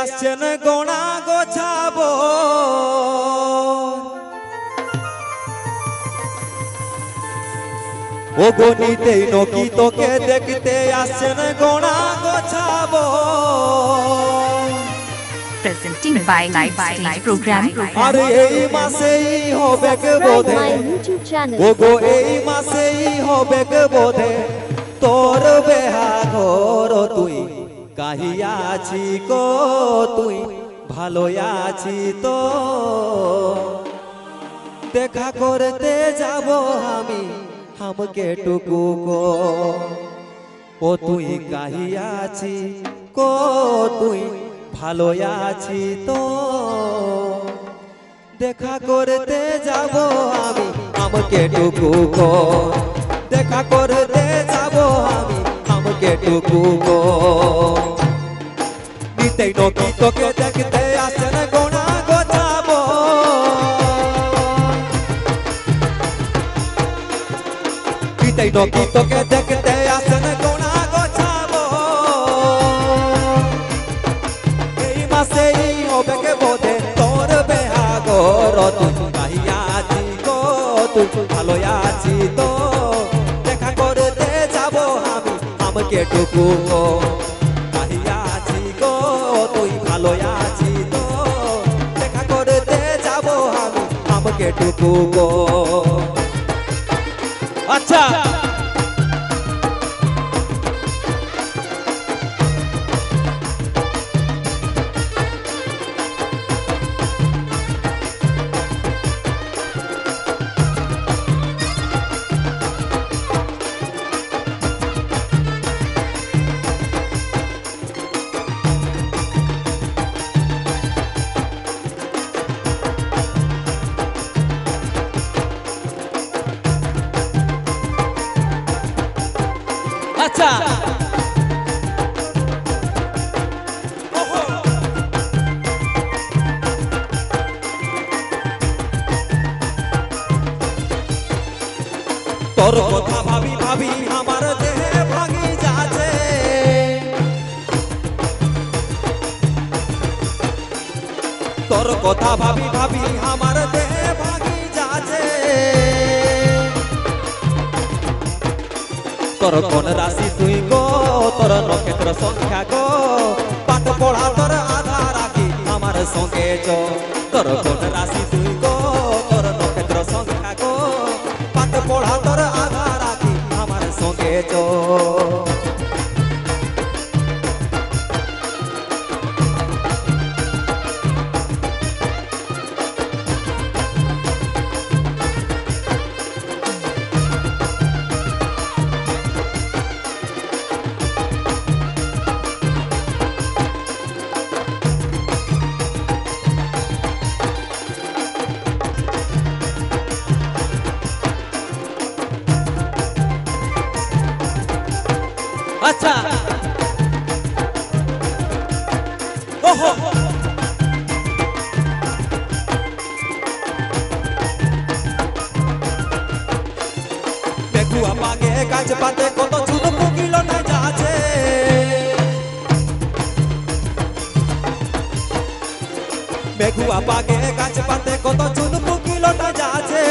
আসছেন গোনা গোছাবো ও গনিতেই নকি তোকে দেখতে আসছেন গোনা গোছাবো presenting by live stage program আর এই মাসেই হবে বোধে ও গো এই মাসেই হবে বোধে তোর বেহাঘর তুই কাহিয়াছি গো তুই ভালো আছি তো দেখা করতে যাব আমি हमके टुकु को ओ तुई काहियाছি को তুই ভালো আছি তো দেখা করতে যাব আমি हमके टुकु को দেখা করতে যাব আমি हमके टुकु को নিতেই নকি তোকে দেখতে আসেন গোনা গোছাবো নিতেই নকি তোকে দেখতে আসেন গোনা গোছাবো এই মাসেই হবে কে বোধে তোর বেহাগর তুই কাহিয়াছি গো তুই ভালো আছি তো দেখা করতে যাব আমি हमके टुकु को কাহিয়াছি গো তুই ভালো আছি তো দেখা করতে যাব আমি हमके टुकु को अच्छा अच्छा তোর কথা ভাবি ভাবি আমার দেহে ভাগি যাচ্ছে তোর কথা ভাবি ভাবি আমার দেহে ভাগি যাচ্ছে তোর কোন রাশি তুই গো তোর নক্ষত্র সংখ্যা গো পাঠ পড়া তোর আধা রাখি আমার সঙ্গে চো তোর কোন রাশি তুই গো তোর নক্ষত্র সংখ্যা গো পাঠ পড়া তোর আধা রাখি আমার সঙ্গে চো अच्छा ओहो बेगुआ पागे गाछ पाते कत चुन पुगिल ना जाছে बेगुआ पागे गाछ पाते कत चुन पुगिल ना जाছে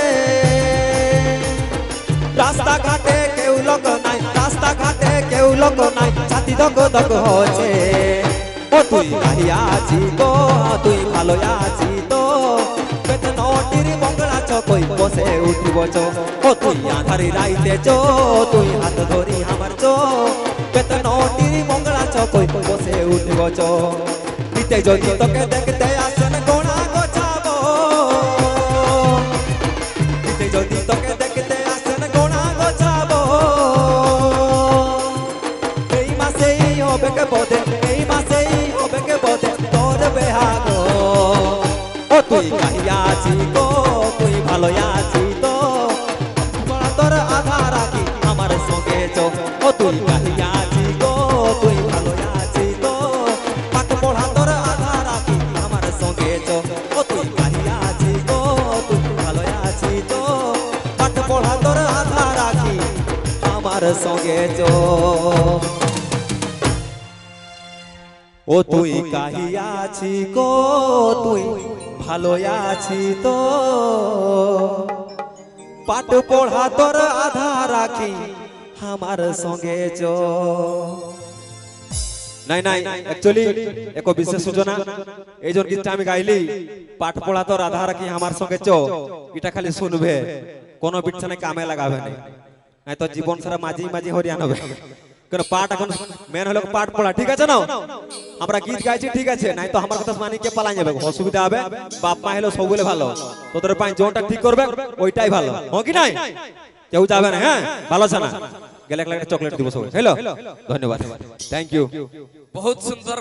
रास्ता घाटे केउ लोक নাই रास्ता घाटे केउ लोक নাই ছাতি দগ দগ হচ্ছে ও তুই কাহিয়াছি গো তুই ভালো আছি তো বেতনটির মঙ্গলা চকই বসে উঠিব চো ও তুই আধারি রাইতে চো তুই হাত ধরি আমার চো বেতনটির মঙ্গলা চকই বসে উঠিব চো নিতে যদি তোকে দেখতে আসেন গোনা গোছাবো নিতে যদি তোকে দেখতে আসেন গোনা গোছাবো এই মাসেই হবে কে বোধে এই মাসেই হবে কে বোধে তোর বেহাগো ও তুই কাহিয়াছি গো তুই ভালো আছি তো বড় তোর আধা রাখি আমার সঙ্গে চো ও তুই কাহিয়াছি গো তুই ভালো আছি তো পাঠ পড়া তোর আধা রাখি আমার সঙ্গে চো ও তুই কাহিয়াছি গো তুই ভালো আছি তো পাঠ পড়া তোর আধা রাখি আমার সঙ্গে চো ও তুই কাহিয়াছি গো তুই ভালো আছি তো পাঠ পড়া তোর আধা রাখি আমার সঙ্গে চো নাই নাই অ্যাকচুয়ালি এক বিশেষ সূচনা এই জন গীতটা আমি গাইলি পাঠ পড়া তোর আধা রাখি আমার সঙ্গে চো এটা খালি শুনবে কোনো বিছানে কামে লাগাবে না নাই তো জীবন সারা মাঝি মাঝি হরিয়ান হবে কেন পাঠ এখন মেন হলো পাঠ পড়া ঠিক আছে না আমরা গীত গাইছি ঠিক আছে নাই তো আমার কথা মানি কে পালাই যাবে অসুবিধা হবে বাপ মা হলো সব বলে ভালো তোদের পাই জোনটা ঠিক করবে ওইটাই ভালো হ কি নাই কেউ যাবে না হ্যাঁ ভালো আছে না গেলে এক চকলেট দিব সবাই হ্যালো ধন্যবাদ থ্যাংক ইউ बहुत सुंदर